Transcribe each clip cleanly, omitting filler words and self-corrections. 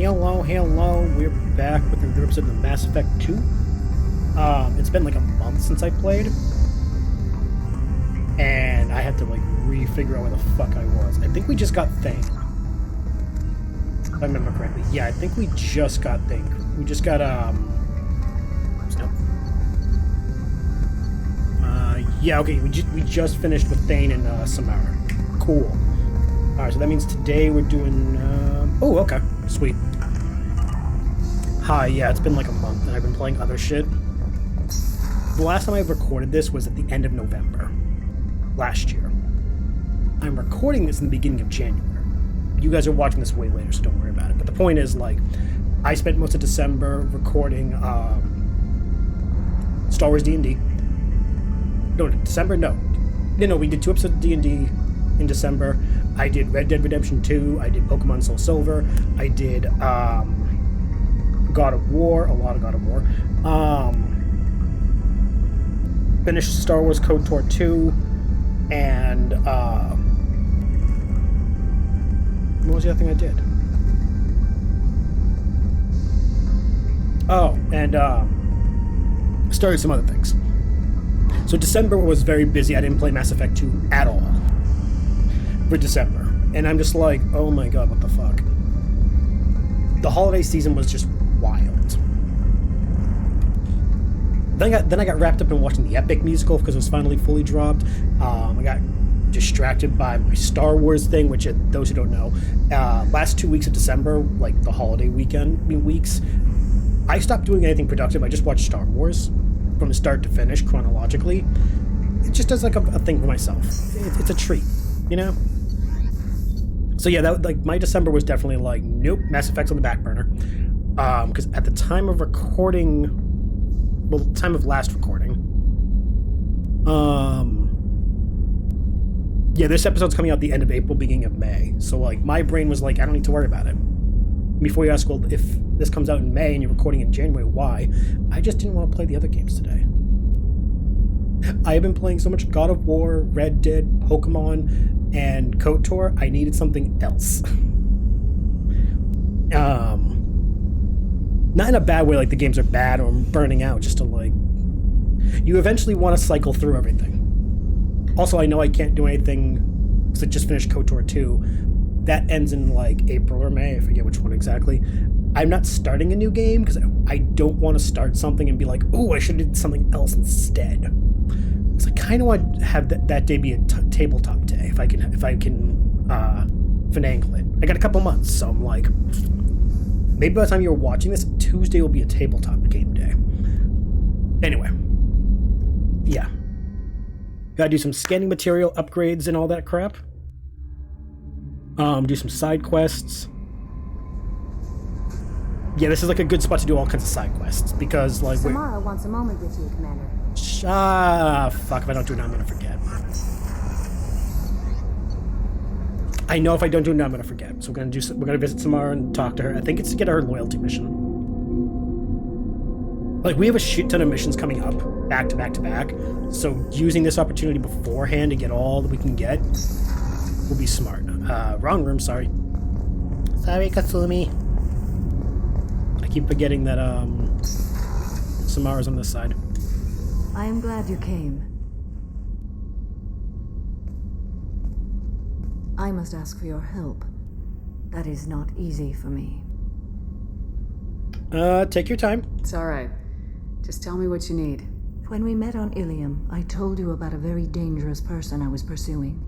Hello, we're back with another episode of Mass Effect 2. It's been like a month since I played, and I had to like re-figure out where the fuck I was. I think we just got Thane. If I remember correctly. Yeah, I think we just got Thane. We just got, nope. Yeah, okay, we just finished with Thane and, Samara. Cool. Alright, so that means today we're doing, oh, okay. Sweet. Hi, yeah, it's been like a month, and I've been playing other shit. The last time I recorded this was at the end of November. Last year. I'm recording this in the beginning of January. You guys are watching this way later, so don't worry about it. But the point is, like, I spent most of December recording, Star Wars D&D. No, December? No. No, we did 2 episodes of D&D in December. I did Red Dead Redemption 2. I did Pokemon Soul Silver. I did, God of War. A lot of God of War. Finished Star Wars KOTOR 2. And, what was the other thing I did? Oh, and, started some other things. So December was very busy. I didn't play Mass Effect 2 at all for December. And I'm just like, oh my god, what the fuck? The holiday season was just wild. Then I got wrapped up in watching the Epic musical because it was finally fully dropped. I got distracted by my Star Wars thing, which, those who don't know, last 2 weeks of December, like the holiday weeks, I stopped doing anything productive. I just watched Star Wars from start to finish chronologically. It just does like a thing for myself. It's a treat, you know? So yeah, that, like, my December was definitely like, nope, Mass Effect's on the back burner. Because at the time of recording, well, time of last recording, yeah, this episode's coming out the end of April, beginning of May. So, like, my brain was like, I don't need to worry about it. Before you ask, well, if this comes out in May and you're recording in January, why? I just didn't want to play the other games today. I have been playing so much God of War, Red Dead, Pokemon, and KOTOR, I needed something else. Not in a bad way, like the games are bad or I'm burning out, just to, like, you eventually want to cycle through everything. Also, I know I can't do anything because I just finished KOTOR 2. That ends in, like, April or May. I forget which one exactly. I'm not starting a new game because I don't want to start something and be like, oh, I should have did something else instead. Because I kind of want to have that day be a tabletop day if I can finagle it. I got a couple months, so I'm like, maybe by the time you're watching this, Tuesday will be a tabletop game day. Anyway, yeah. Gotta do some scanning material upgrades and all that crap. Do some side quests. Yeah, this is like a good spot to do all kinds of side quests because, like, Samara wants a moment with you, Commander. Fuck, if I don't do it now, I'm gonna forget. I know if I don't do it now, I'm gonna forget. So we're gonna visit Samara and talk to her. I think it's to get her loyalty mission. Like, we have a shit ton of missions coming up, back to back to back. So using this opportunity beforehand to get all that we can get will be smart. Wrong room, sorry. Sorry, Katsumi. I keep forgetting that, Samara's on this side. I am glad you came. I must ask for your help. That is not easy for me. Take your time. It's alright. Just tell me what you need. When we met on Ilium, I told you about a very dangerous person I was pursuing.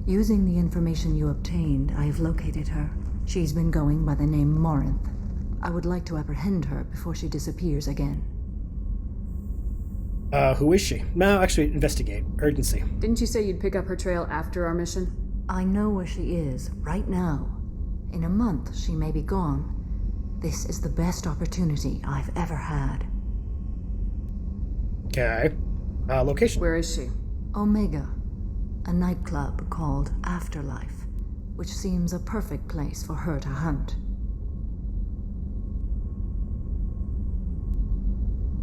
Using the information you obtained, I have located her. She's been going by the name Morinth. I would like to apprehend her before she disappears again. Who is she? No, actually, investigate. Urgency. Didn't you say you'd pick up her trail after our mission? I know where she is, right now. In a month, she may be gone. This is the best opportunity I've ever had. Okay. Location. Where is she? Omega, a nightclub called Afterlife, which seems a perfect place for her to hunt.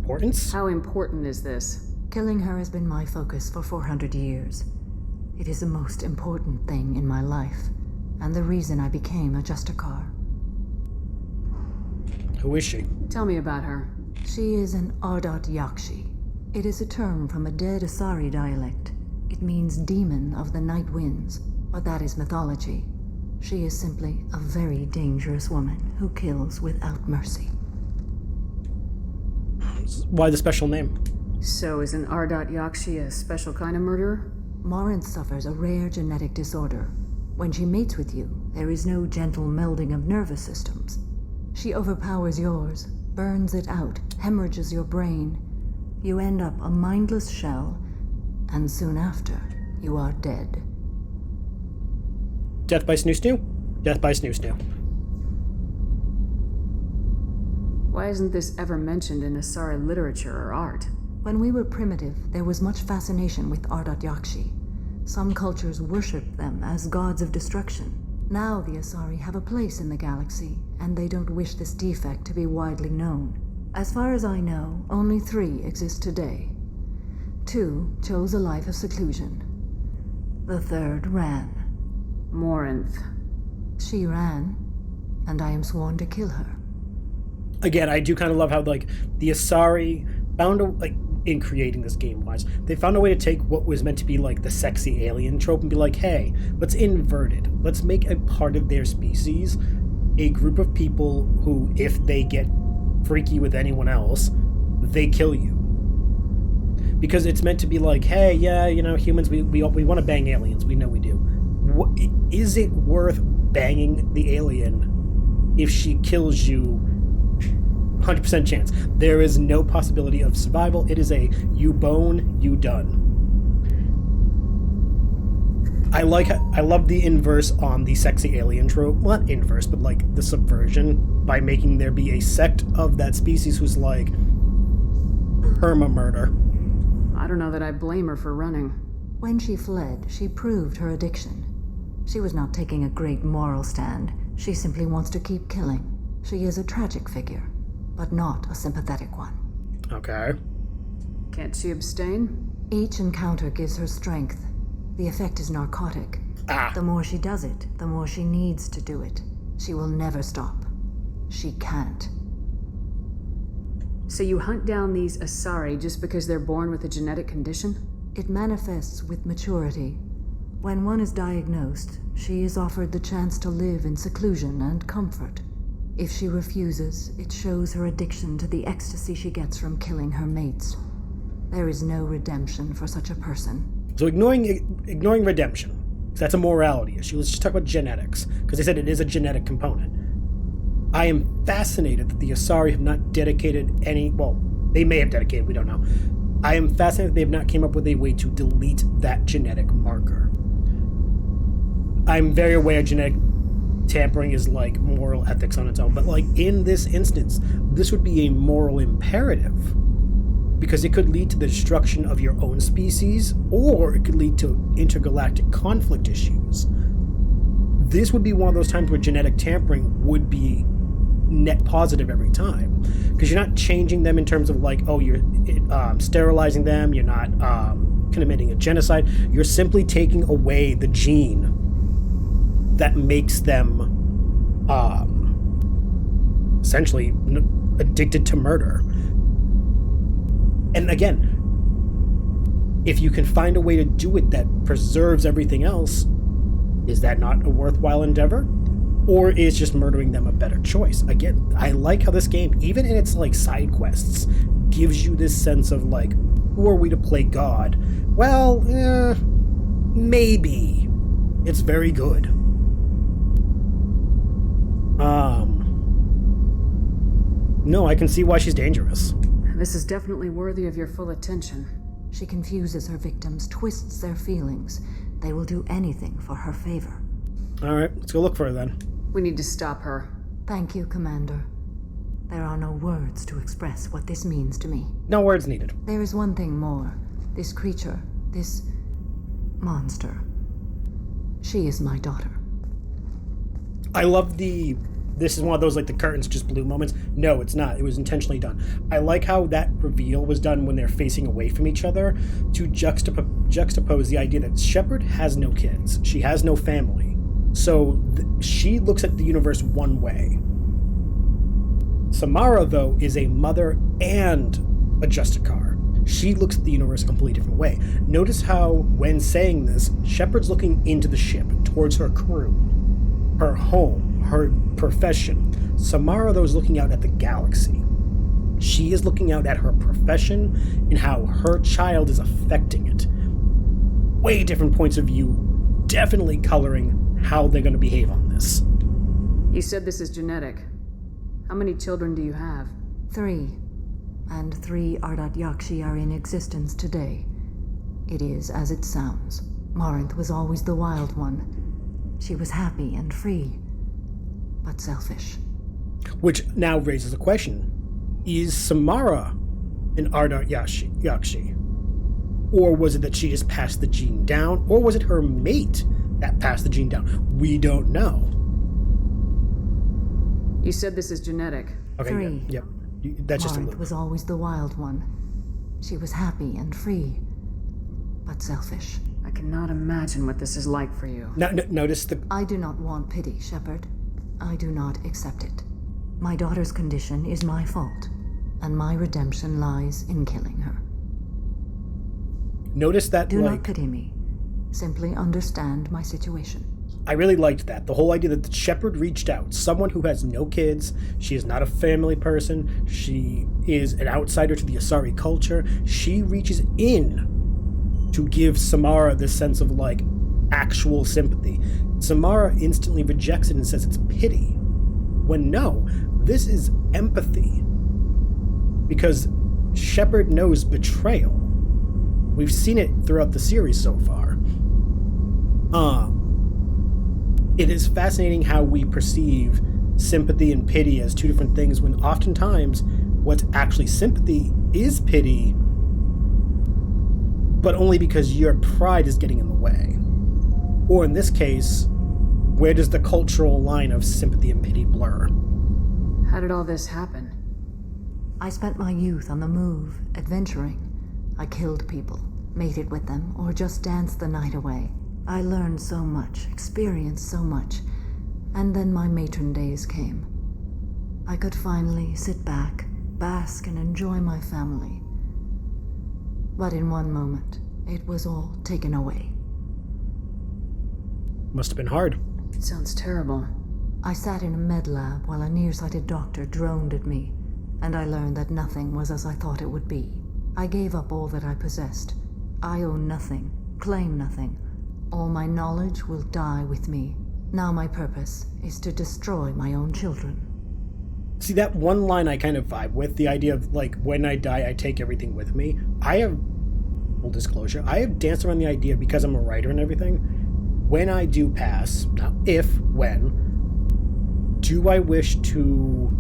Importance? How important is this? Killing her has been my focus for 400 years. It is the most important thing in my life, and the reason I became a Justicar. Who is she? Tell me about her. She is an Ardot Yakshi. It is a term from a dead Asari dialect. It means demon of the night winds, but that is mythology. She is simply a very dangerous woman who kills without mercy. Why the special name? So is an Ardot Yakshi a special kind of murderer? Morinth suffers a rare genetic disorder. When she mates with you, there is no gentle melding of nervous systems. She overpowers yours, burns it out, hemorrhages your brain. You end up a mindless shell, and soon after, you are dead. Death by snoo snoo? Death by snoo snoo. Why isn't this ever mentioned in Asari literature or art? When we were primitive, there was much fascination with Ardot Yakshi. Some cultures worshipped them as gods of destruction. Now the Asari have a place in the galaxy, and they don't wish this defect to be widely known. As far as I know, only 3 exist today. 2 chose a life of seclusion. The 3rd ran. Morinth. She ran, and I am sworn to kill her. Again, I do kind of love how, like, the Asari found a, like, in creating this game-wise, they found a way to take what was meant to be, like, the sexy alien trope and be like, hey, let's invert it. Let's make a part of their species a group of people who, if they get freaky with anyone else, they kill you. Because it's meant to be like, hey, yeah, you know, humans, we want to bang aliens. We know we do. Is it worth banging the alien if she kills you? 100% chance. There is no possibility of survival. It is a you bone, you done. I love the inverse on the sexy alien trope. Well, not inverse, but like the subversion by making there be a sect of that species who's like perma-murder. I don't know that I blame her for running. When she fled, she proved her addiction. She was not taking a great moral stand. She simply wants to keep killing. She is a tragic figure, but not a sympathetic one. Okay. Can't she abstain? Each encounter gives her strength. The effect is narcotic. The more she does it, the more she needs to do it. She will never stop. She can't. So you hunt down these Asari just because they're born with a genetic condition? It manifests with maturity. When one is diagnosed, she is offered the chance to live in seclusion and comfort. If she refuses, it shows her addiction to the ecstasy she gets from killing her mates. There is no redemption for such a person. So ignoring redemption, 'cause that's a morality issue. Let's just talk about genetics, because they said it is a genetic component. I am fascinated that the Asari have not dedicated any, well, they may have dedicated, we don't know. I am fascinated that they have not came up with a way to delete that genetic marker. I'm very aware genetic tampering is like moral ethics on its own, but like in this instance, this would be a moral imperative. Because it could lead to the destruction of your own species, or it could lead to intergalactic conflict issues. This would be one of those times where genetic tampering would be net positive every time. Because you're not changing them in terms of like, oh, you're sterilizing them, you're not committing a genocide. You're simply taking away the gene that makes them essentially addicted to murder. And again, if you can find a way to do it that preserves everything else, is that not a worthwhile endeavor? Or is just murdering them a better choice? Again, I like how this game, even in its like side quests, gives you this sense of like, who are we to play God? Well, maybe. It's very good. No, I can see why she's dangerous. This is definitely worthy of your full attention. She confuses her victims, twists their feelings. They will do anything for her favor. Alright, let's go look for her then. We need to stop her. Thank you, Commander. There are no words to express what this means to me. No words needed. There is one thing more. This creature, this monster. She is my daughter. I love this is one of those like the curtains just blew moments. No, it's not. It was intentionally done. I like how that reveal was done when they're facing away from each other to juxtapose the idea that Shepard has no kids. She has no family. So she looks at the universe one way. Samara, though, is a mother and a Justicar. She looks at the universe a completely different way. Notice how, when saying this, Shepard's looking into the ship, towards her crew, her home, her profession. Samara, though, is looking out at the galaxy. She is looking out at her profession and how her child is affecting it. Way different points of view, definitely coloring how they're going to behave on this. You said this is genetic. How many children do you have? 3. And 3 Ardat Yakshi are in existence today. It is as it sounds. Morinth was always the wild one. She was happy and free, but selfish. Which now raises a question. Is Samara an Ardat Yakshi? Or was it that she just passed the gene down? Or was it her mate that passed the gene down? We don't know. You said this is genetic. Okay, 3. Yep. That's just a Morinth little. was always the wild one. She was happy and free, but selfish. I cannot imagine what this is like for you. Notice the. I do not want pity, Shepard. I do not accept it. My daughter's condition is my fault, and my redemption lies in killing her. Notice that. Do not pity me. Simply understand my situation. I really liked that. The whole idea that the Shepard reached out. Someone who has no kids. She is not a family person. She is an outsider to the Asari culture. She reaches in to give Samara this sense of, like, actual sympathy. Samara instantly rejects it and says it's pity. When no, this is empathy. Because Shepard knows betrayal. We've seen it throughout the series so far. It is fascinating how we perceive sympathy and pity as two different things, when oftentimes what's actually sympathy is pity, but only because your pride is getting in the way. Or in this case, where does the cultural line of sympathy and pity blur? How did all this happen? I spent my youth on the move, adventuring. I killed people, mated with them, or just danced the night away. I learned so much, experienced so much, and then my matron days came. I could finally sit back, bask, and enjoy my family. But in one moment, it was all taken away. Must have been hard. It sounds terrible. I sat in a med lab while a nearsighted doctor droned at me, and I learned that nothing was as I thought it would be. I gave up all that I possessed. I own nothing, claim nothing. All my knowledge will die with me. Now my purpose is to destroy my own children. See, that one line I kind of vibe with, the idea of, like, when I die, I take everything with me. I have, full disclosure, I have danced around the idea, because I'm a writer and everything, when I do pass, not if, when, do I wish to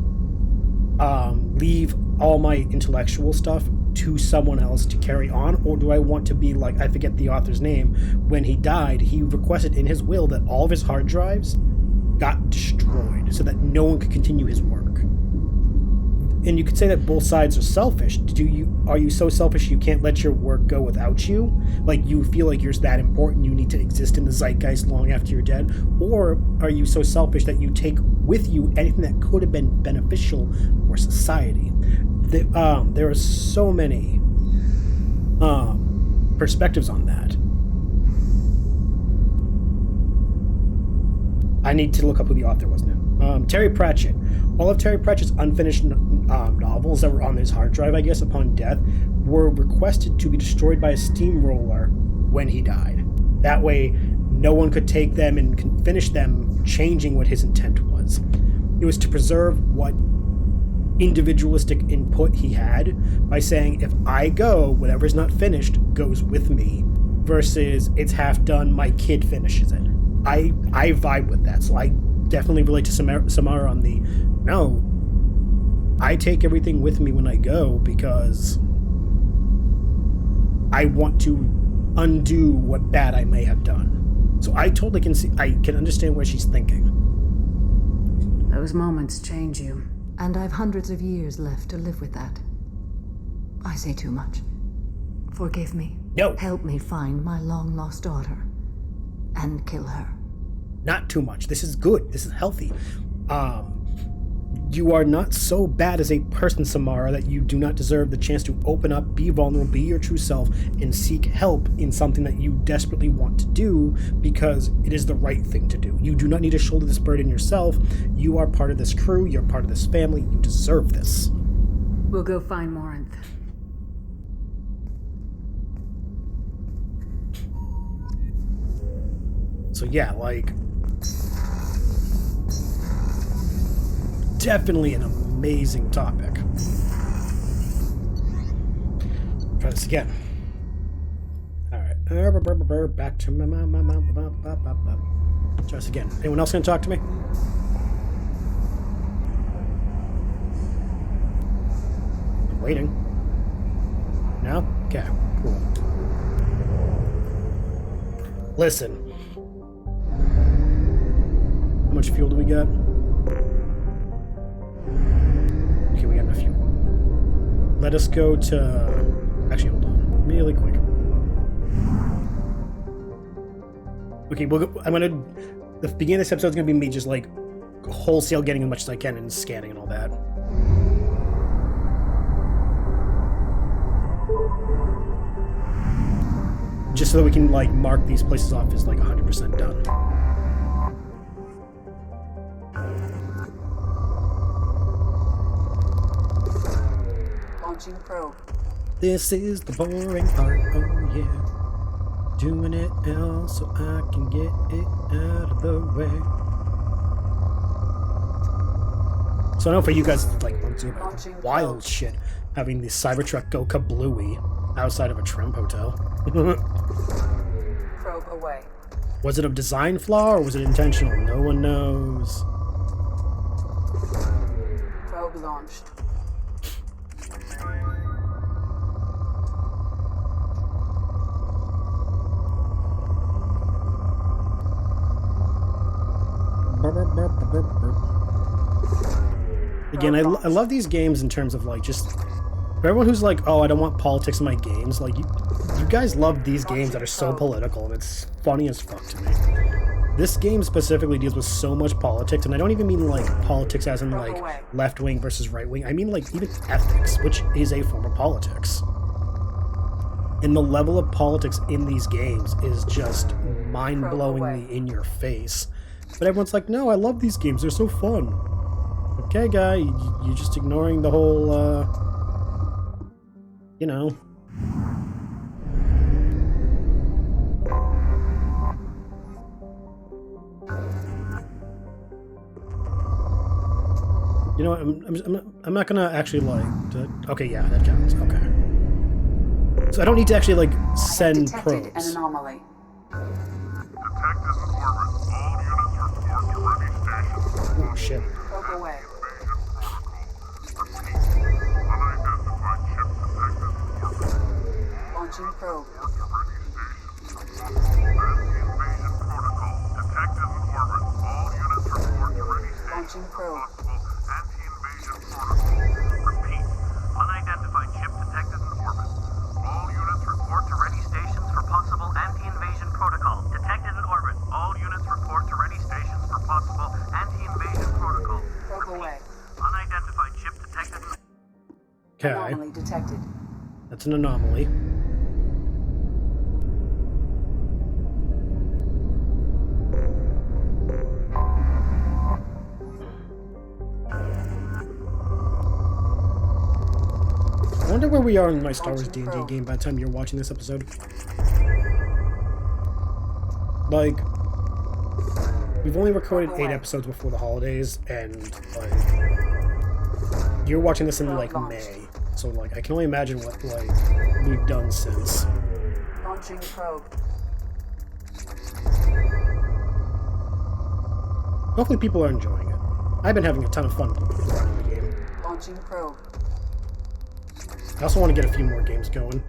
leave all my intellectual stuff to someone else to carry on, or do I want to be like, I forget the author's name, when he died, he requested in his will that all of his hard drives got destroyed so that no one could continue his work. And you could say that both sides are selfish. Are you so selfish you can't let your work go without you? Like, you feel like you're that important, you need to exist in the zeitgeist long after you're dead? Or are you so selfish that you take with you anything that could have been beneficial for society? There are so many perspectives on that. I need to look up who the author was now. Terry Pratchett. All of Terry Pratchett's unfinished novels that were on his hard drive, I guess, upon death, were requested to be destroyed by a steamroller when he died. That way, no one could take them and finish them, changing what his intent was. It was to preserve what individualistic input he had by saying, if I go, whatever's not finished goes with me, versus it's half done, my kid finishes it. I vibe with that, so I definitely relate to Samara on the, no, I take everything with me when I go because I want to undo what bad I may have done. So I totally can understand where she's thinking. Those moments change you. And I've hundreds of years left to live with that. I say too much. Forgive me. No. Help me find my long-lost daughter and kill her. Not too much. This is good. This is healthy. You are not so bad as a person, Samara, that you do not deserve the chance to open up, be vulnerable, be your true self, and seek help in something that you desperately want to do because it is the right thing to do. You do not need to shoulder this burden yourself. You are part of this crew. You're part of this family. You deserve this. We'll go find Morinth. So yeah, like, definitely an amazing topic. Try this again. Alright. Back to my. Try this again. Anyone else gonna talk to me? I'm waiting. No? Okay, cool. Listen. How much fuel do we got? Okay, we got enough fuel. Let us go to... Actually, hold on. Really quick. Okay, I'm gonna... The beginning of this episode is gonna be me just, like, wholesale getting as much as I can and scanning and all that. Just so that we can, like, mark these places off as, like, 100% done. Launching probe. This is the boring part, oh yeah. Doing it else so I can get it out of the way. So I know for you guys, like, wild shit, having the Cybertruck go kablooey outside of a trim hotel. Probe away. Was it a design flaw or was it intentional? No one knows. Probe launched. Again, I love these games in terms of, like, just for everyone who's like, oh, I don't want politics in my games, like, you guys love these games that are so political, and it's funny as fuck to me. This game specifically deals with so much politics, and I don't even mean, like, politics as in, like, left-wing versus right-wing. I mean, like, even ethics, which is a form of politics. And the level of politics in these games is just mind-blowingly in your face. But everyone's like, no, I love these games, they're so fun. Okay, guy, you're just ignoring the whole, you know. You know what, I'm not gonna actually, like, okay, yeah, that counts, okay. So I don't need to actually, like, send probes. An anomaly. Oh, shit. Probe away. Launching probe. Launching probe. Repeat. Unidentified ship detected in orbit. All units report to ready stations for possible anti-invasion protocol. Detected in orbit. All units report to ready stations for possible anti-invasion protocol. Probe away. Unidentified ship detected in... Okay. Anomaly detected. That's an anomaly. I wonder where we are in my Star Wars D&D game by the time you're watching this episode. Like, we've only recorded 8 episodes before the holidays, and, like, you're watching this in, like, May. So, like, I can only imagine what, like, we've done since. Launching probe. Hopefully people are enjoying it. I've been having a ton of fun running the game. Launching probe. I also want to get a few more games going.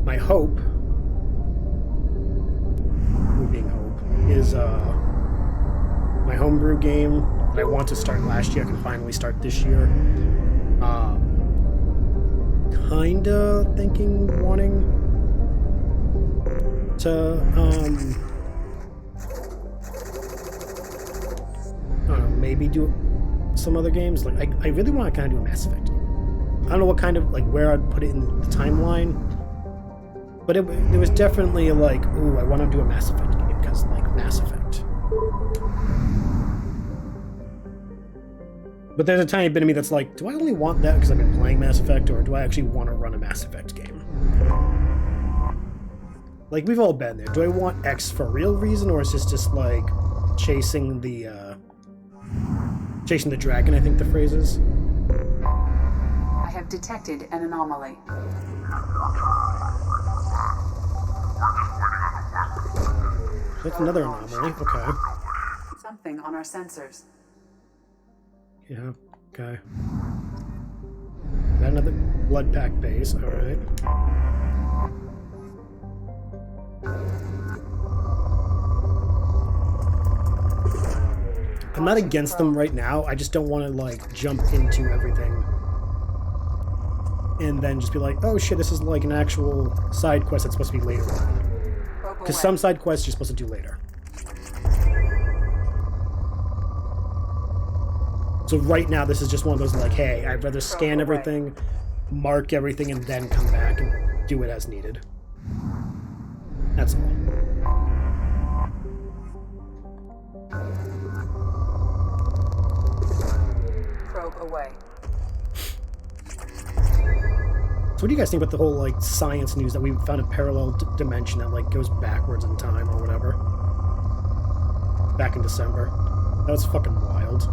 My hope, me being hope, is my homebrew game that I want to start last year. I can finally start this year. Kinda thinking, wanting to maybe do some other games. Like I really want to kind of do a Mass Effect. I don't know what kind of, like, where I'd put it in the timeline, but there was definitely like, ooh, I want to do a Mass Effect game because, like, Mass Effect. But there's a tiny bit of me that's like, do I only want that because I've been playing Mass Effect, or do I actually want to run a Mass Effect game? Like, we've all been there. Do I want X for a real reason, or is this just like chasing the dragon, I think the phrase is? I have detected an anomaly. That's another anomaly. Okay. Something on our sensors. Yeah, okay. Got another blood pack base, alright. I'm not against them right now, I just don't want to, like, jump into everything and then just be like, oh shit, this is like an actual side quest that's supposed to be later on. Because some side quests you're supposed to do later. So right now, this is just one of those, like, hey, I'd rather scan everything, mark everything, and then come back and do it as needed. That's all. Probe away. So what do you guys think about the whole, like, science news that we found a parallel dimension that, like, goes backwards in time or whatever? Back in December. That was fucking wild.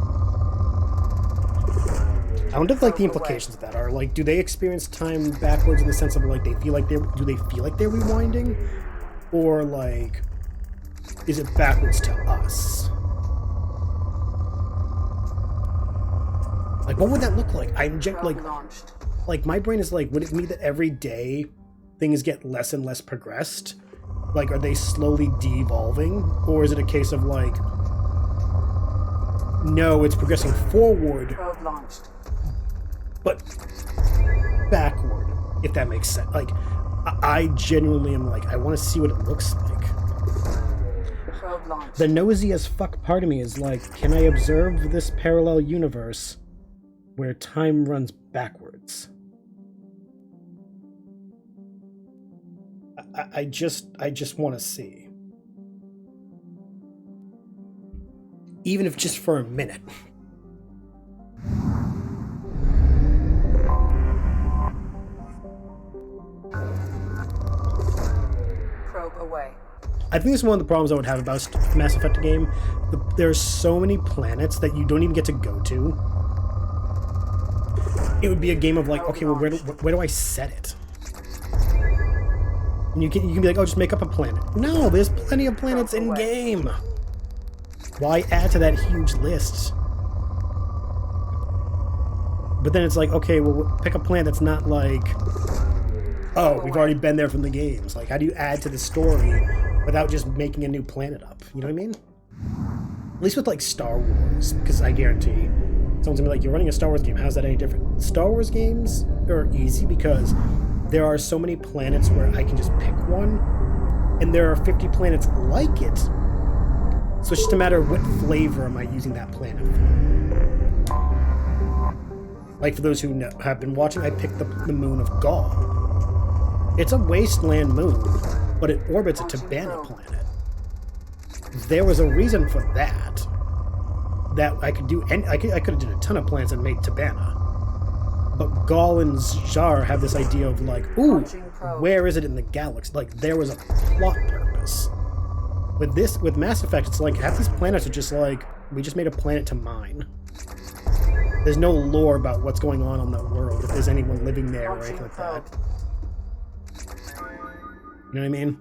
I wonder if, like, the implications of that are, like, do they experience time backwards in the sense of, like, do they feel like they're rewinding? Or, like, is it backwards to us? Like, what would that look like? Like, my brain is like, would it mean that every day things get less and less progressed? Like, are they slowly de-evolving? Or is it a case of, like, no, it's progressing forward. Probe launched. But backward, if that makes sense. Like, I genuinely am like, I want to see what it looks like. Probe launched. The nosy as fuck part of me is like, can I observe this parallel universe where time runs backwards? I just want to see. Even if just for a minute. Probe away. I think this is one of the problems I would have about Mass Effect game. There's so many planets that you don't even get to go to. It would be a game of like, okay, well, where do I set it? And you can be like, oh, just make up a planet. No, there's plenty of planets in game. Why add to that huge list? But then it's like, okay, well, pick a planet that's not like, oh, we've already been there from the games. Like, how do you add to the story without just making a new planet up? You know what I mean? At least with, like, Star Wars, because I guarantee someone's gonna be like, you're running a Star Wars game, how's that any different? Star Wars games are easy because there are so many planets where I can just pick one, and there are 50 planets like it. So it's just a matter of what flavor am I using that planet for. Like, for those who have been watching, I picked the moon of Gaul. It's a wasteland moon, but it orbits a Tabana planet. There was a reason for that. That I could do, and I could have done a ton of planets and made Tabana. But Gaul and Jar have this idea of like, ooh, where is it in the galaxy? Like, there was a plot purpose. With Mass Effect, it's like half these planets are just like, we just made a planet to mine. There's no lore about what's going on that world, if there's anyone living there or anything like that. You know what I mean?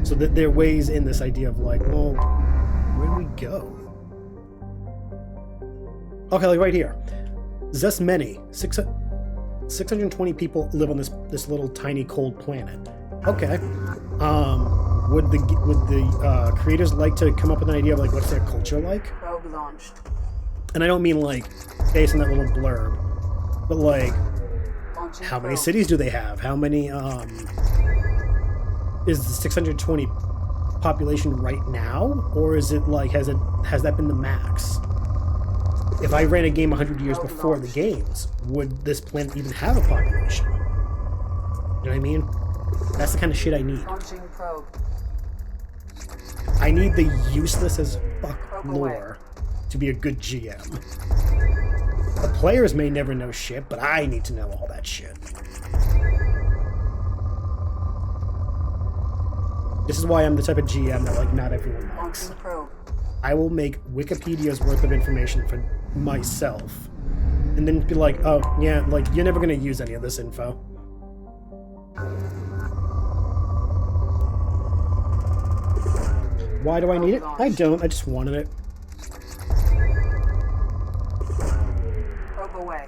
So that there are ways in this idea of like, well, where do we go? Okay, like right here. Zesmeni, 620 people live on this little tiny cold planet. Okay. Would the creators like to come up with an idea of like what's their culture like? Probe launched. And I don't mean like based on that little blurb, but like how many cities do they have? How many is the 620 population right now, or is it like has that been the max? If I ran a game 100 years before the games, would this planet even have a population? You know what I mean? That's the kind of shit I need. Launching probe. I need the useless as fuck lore to be a good GM. The players may never know shit, but I need to know all that shit. This is why I'm the type of GM that like not everyone likes. I will make Wikipedia's worth of information for myself, and then be like, oh yeah, like you're never gonna use any of this info. Why do I need it? I don't. I just wanted it. Probe away.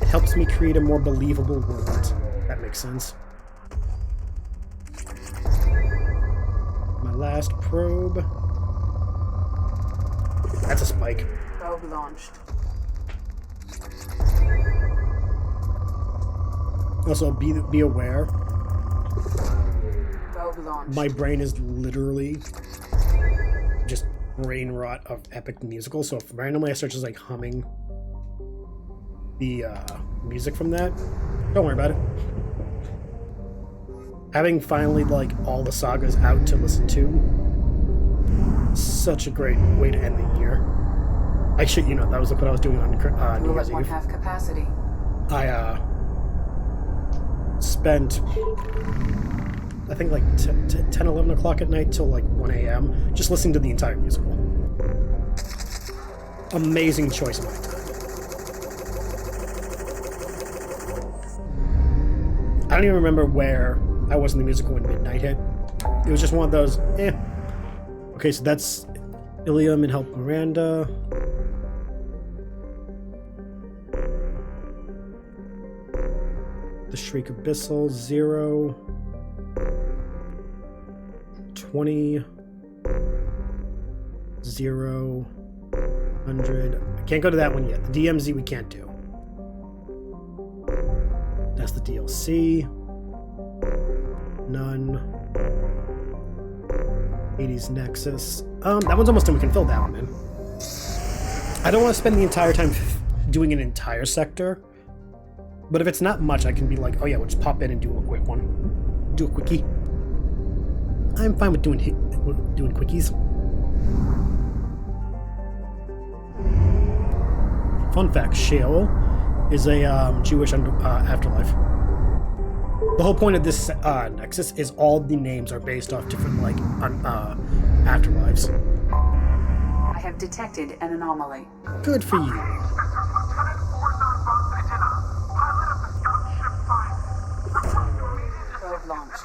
It helps me create a more believable world. That makes sense. My last probe. That's a spike. Probe launched. Also, be aware. Probe launched. My brain is literally just brain rot of epic musical. So if randomly I start just like humming the music from that, don't worry about it. Having finally like all the sagas out to listen to, such a great way to end the year. I shit you know, that was what I was doing on New Year's Eve. Half capacity. I spent I think like 10, 11 o'clock at night till like 1 a.m. just listening to the entire musical. Amazing choice of my time. I don't even remember where I was in the musical when midnight hit. It was just one of those, eh. Okay, so that's Ilium and Help Miranda. The Shriek Abyssal, 0. 20. 0. 100. I can't go to that one yet. The DMZ we can't do. That's the DLC. None. 80s Nexus. That one's almost done. We can fill that one in. I don't want to spend the entire time doing an entire sector. But if it's not much, I can be like, oh yeah, we'll just pop in and do a quick one. Do a quickie. I'm fine with doing quickies. Fun fact, Sheol is a Jewish afterlife. The whole point of this Nexus is all the names are based off different, like, afterlives. I have detected an anomaly. Good for you. Probe launched.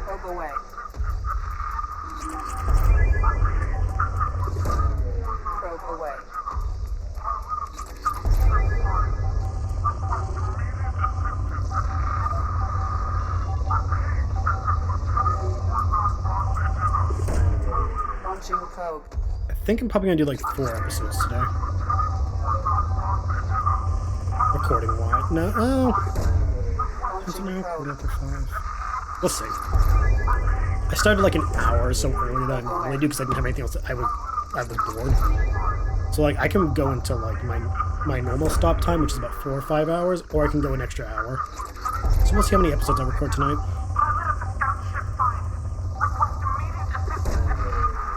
Probe away. Probe away. Launching probe. I think I'm probably gonna do like 4 episodes today. Recording wise. No, Launching probe. after 5. We'll see. I started like an hour so early that I normally do because I didn't have anything else. I was bored. So like I can go until like my normal stop time, which is about 4 or 5 hours, or I can go an extra hour. So we'll see how many episodes I record tonight.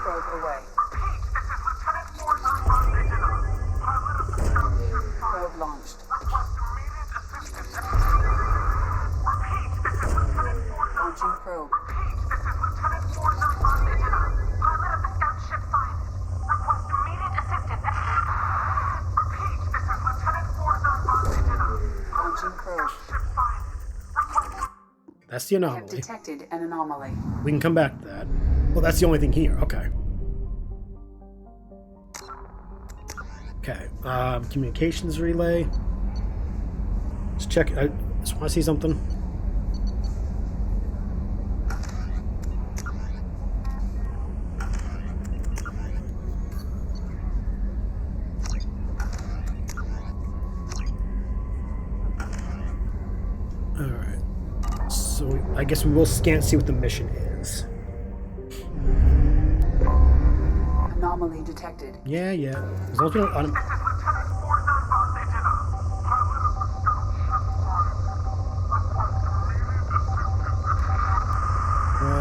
Probe away. Probe launched. Launching probe. Launching probe. That's the I have anomaly. detected an anomaly. We can come back to that. Well, that's the only thing here. Okay. Okay. Communications relay. Let's check. I just want to see something. I guess we will scan see what the mission is. Anomaly detected. Yeah. As long as we don't This is Lieutenant Forza Vasagina. Pilot of the scout ship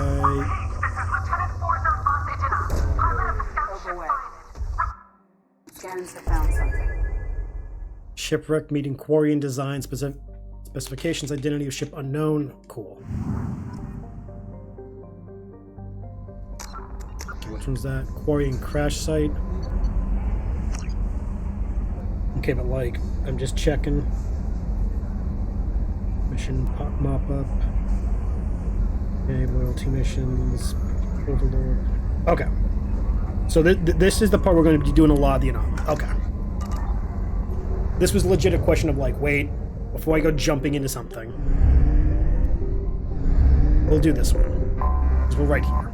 right. This is Lieutenant Forza Vasagina. Pilot of the scout ship Overway. Scans have found something. Shipwreck meeting Quarian design specifications, identity of ship unknown. Cool. Okay, which one's that? Quarian crash site. Okay, but like, I'm just checking. Mission mop up. Okay, loyalty missions. Overlord. Okay. So this is the part we're going to be doing a lot of the anomaly. Okay. This was legit a question of like, wait, before I go jumping into something. We'll do this one. Because we're right here.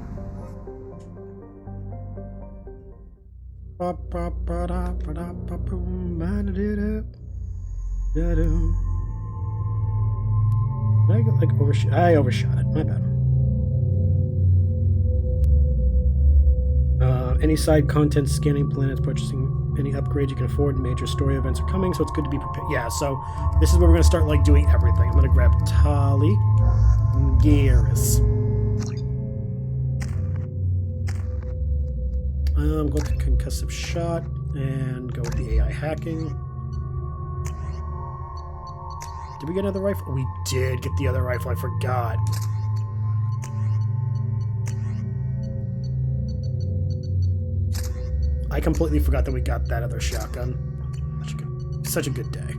I overshot it. My bad. Any side content, scanning planets, purchasing any upgrades you can afford, major story events are coming, so it's good to be prepared. Yeah, so this is where we're going to start like doing everything. I'm going to grab Tali and Garrus. Go with the concussive shot and go with the AI hacking. Did we get another rifle? We did get the other rifle, I forgot. I completely forgot that we got that other shotgun. Such a good day.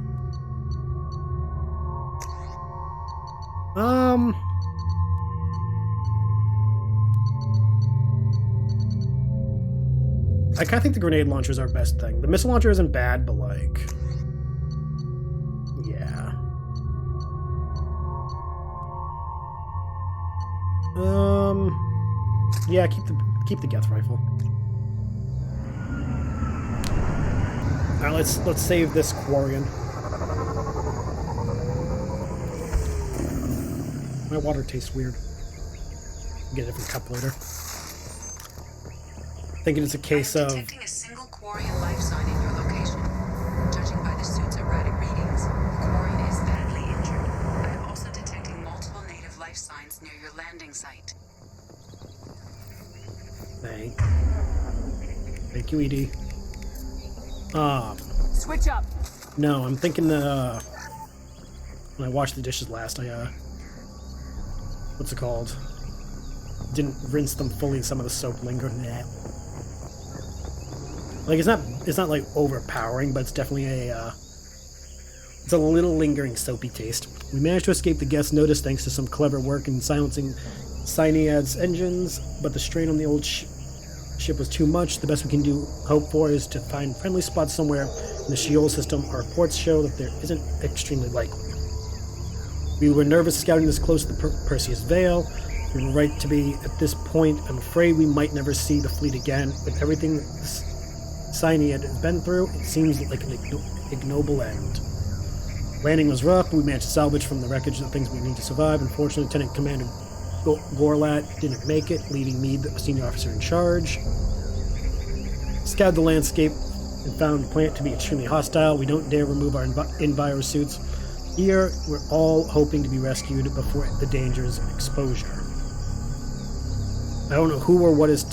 I kind of think the grenade launcher is our best thing. The missile launcher isn't bad, but like, yeah. Yeah, keep the Geth rifle. All right, let's save this Quarian. My water tastes weird. Get a different cup later. Thinking it's a case of. Detecting a single Quarian life sign in your location. Judging by the suit's erratic readings, the Quarian is badly injured. I am also detecting multiple native life signs near your landing site. Thank you, ED. Switch up. No, I'm thinking the when I washed the dishes last, I what's it called? Didn't rinse them fully. Some of the soap lingered in that. Like it's not like overpowering, but it's definitely it's a little lingering soapy taste. We managed to escape the guest notice thanks to some clever work in silencing Cyniad's engines, but the strain on the old ship was too much. The best we can hope for is to find friendly spots somewhere in the Sheol system. Our reports show that there isn't extremely likely. We were nervous scouting this close to the Perseus Veil. We were right to be at this point. I'm afraid we might never see the fleet again. With everything Cyniad has been through, it seems like an ignoble end. Landing was rough, but we managed to salvage from the wreckage the things we need to survive. Unfortunately, Lieutenant Commander Gorlat didn't make it, leaving me the senior officer in charge. Scouted the landscape and found the planet to be extremely hostile. We don't dare remove our enviro suits. Here, we're all hoping to be rescued before the danger's exposure. I don't know who or what is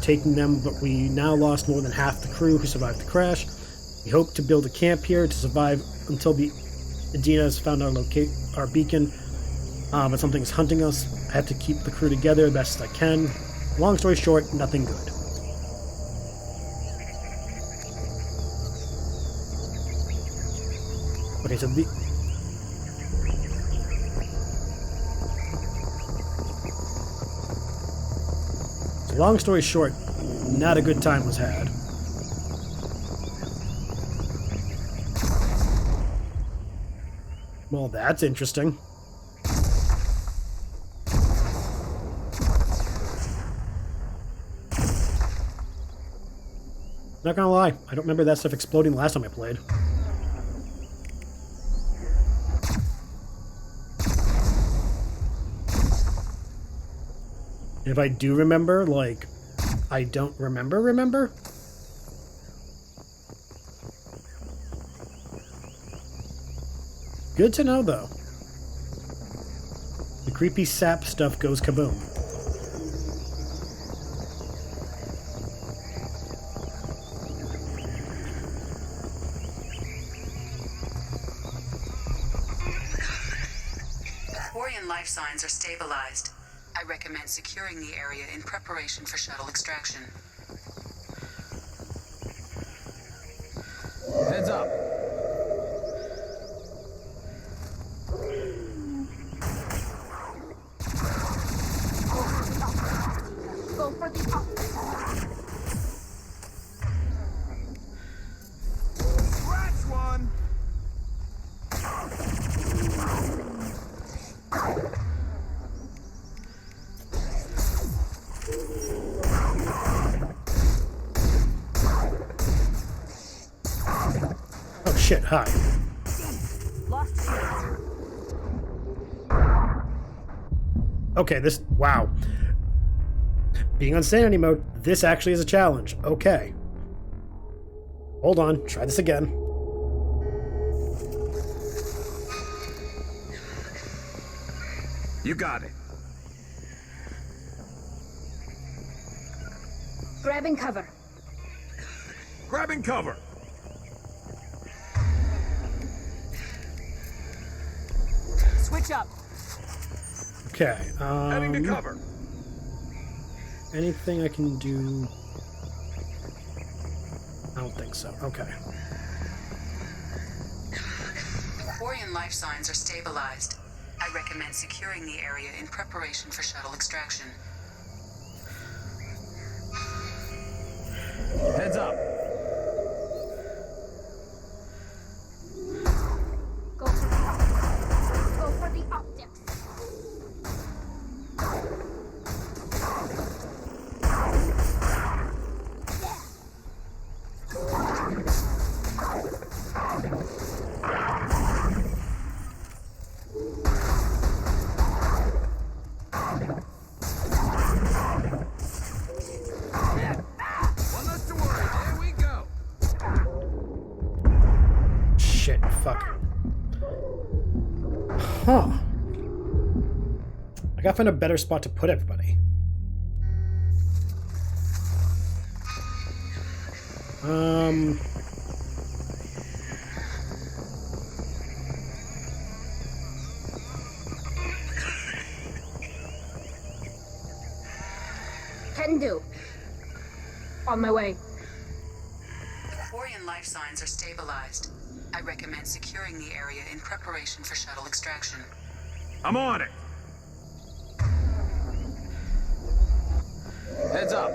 taking them, but we now lost more than half the crew who survived the crash. We hope to build a camp here to survive until the Adina has found our beacon. But something's hunting us. I have to keep the crew together the best I can. Long story short, nothing good. Okay, so long story short, not a good time was had. Well, that's interesting. Not gonna lie, I don't remember that stuff exploding the last time I played. If I do remember, like, I don't remember? Good to know, though. The creepy sap stuff goes kaboom. Quarian life signs are stabilized. I recommend securing the area in preparation for shuttle extraction. Heads up. Go for the up. Scratch one. Oh shit, hi. Lost shield. Okay, this... Wow. Being on sanity mode, this actually is a challenge. Okay. Hold on, try this again. You got it. Grabbing cover. Grabbing cover. Switch up. Okay, Heading to cover. anything I can do? I don't think so. Okay. Quarian life signs are stabilized. I recommend securing the area in preparation for shuttle extraction. Heads up. Go for the optics. Go for the optics. One less to worry. There we go. Shit, fuck. Huh. I gotta find a better spot to put everybody. Can do. On my way. Quarian life signs are stabilized. I recommend securing the area in preparation for shuttle extraction. I'm on it. Heads up.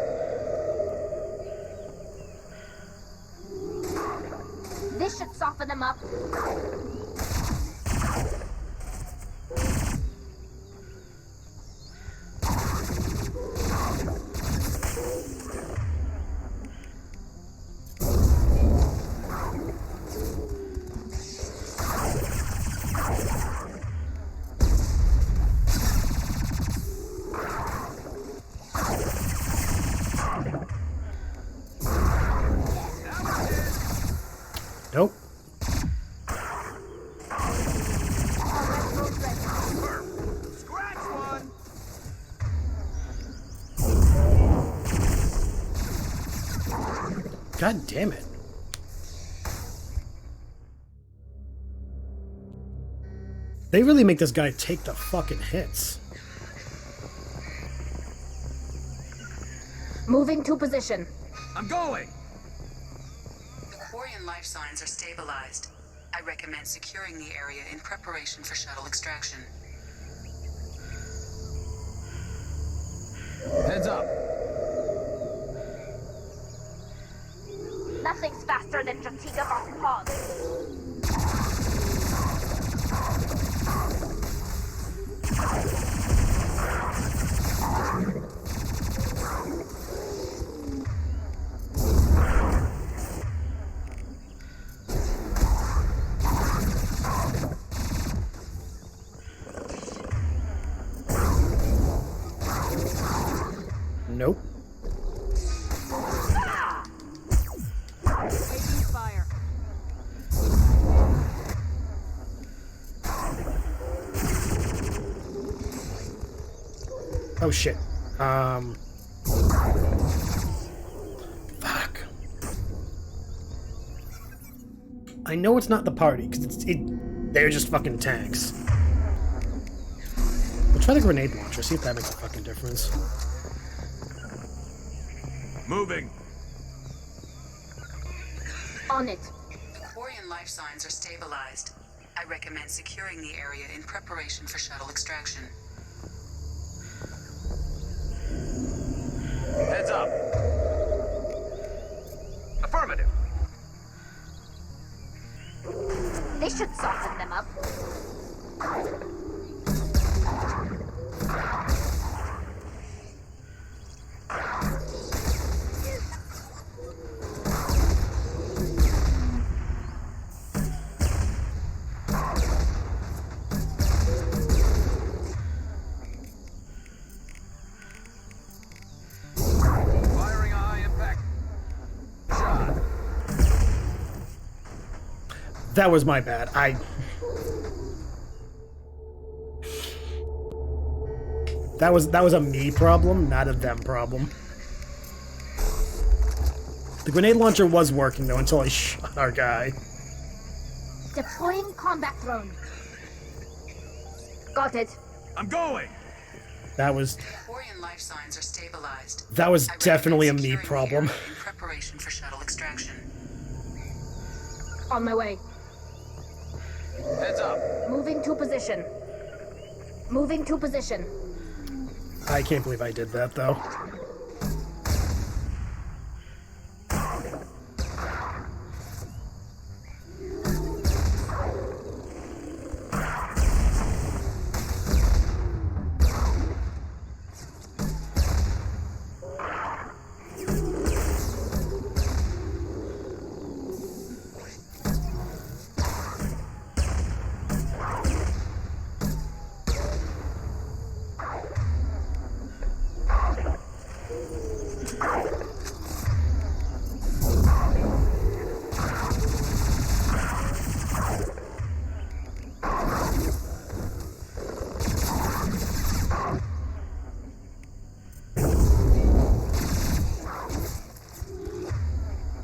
This should soften them up. Nope. Scratch one. God damn it. They really make this guy take the fucking hits. Moving to position. I'm going. The Quarian life signs are stabilized. I recommend securing the area in preparation for shuttle extraction. Heads up. Nothing's faster than Jatiga Boss Pog. Nope. Taking fire. Oh shit. Fuck. I know it's not the party, because they're just fucking tanks. We'll try the grenade launcher, see if that makes a fucking difference. Moving. On it. Quarian life signs are stabilized. I recommend securing the area in preparation for shuttle extraction. Heads up. Affirmative. They should soften them up. Firing a high impact shot. That was my bad. That was a me problem, not a them problem. The grenade launcher was working though until I shot our guy. Deploying combat drone. Got it. I'm going. That was Quarian life signs are stabilized. definitely a recommend me securing the problem. area in preparation for shuttle extraction. On my way. Heads up. Moving to position. Moving to position. I can't believe I did that though.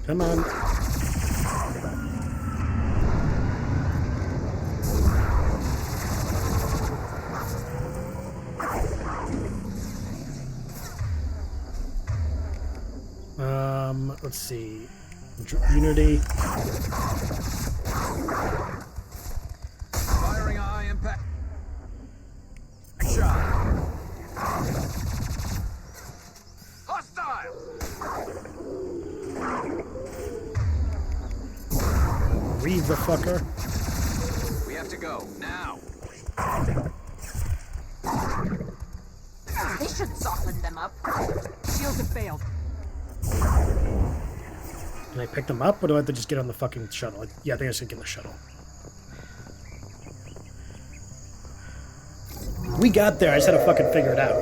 Come on. Let's see. Unity. Firing a high impact shot. Hostile. Read the fucker. We have to go now. They should soften them up. Shields have failed. Can I pick them up, or do I have to just get on the fucking shuttle? Yeah, I think I should get on the shuttle. We got there, I just had to fucking figure it out.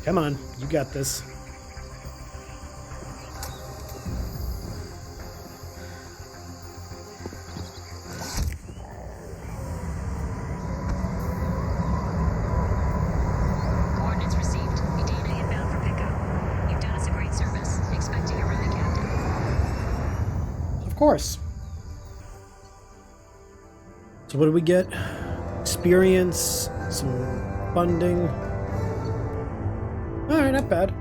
Come on, you got this. Coordinates received. Edina inbound for pickup. You've done us a great service. Expecting a rally, Captain. Of course. So what do we get? Experience, some funding. Alright, not bad.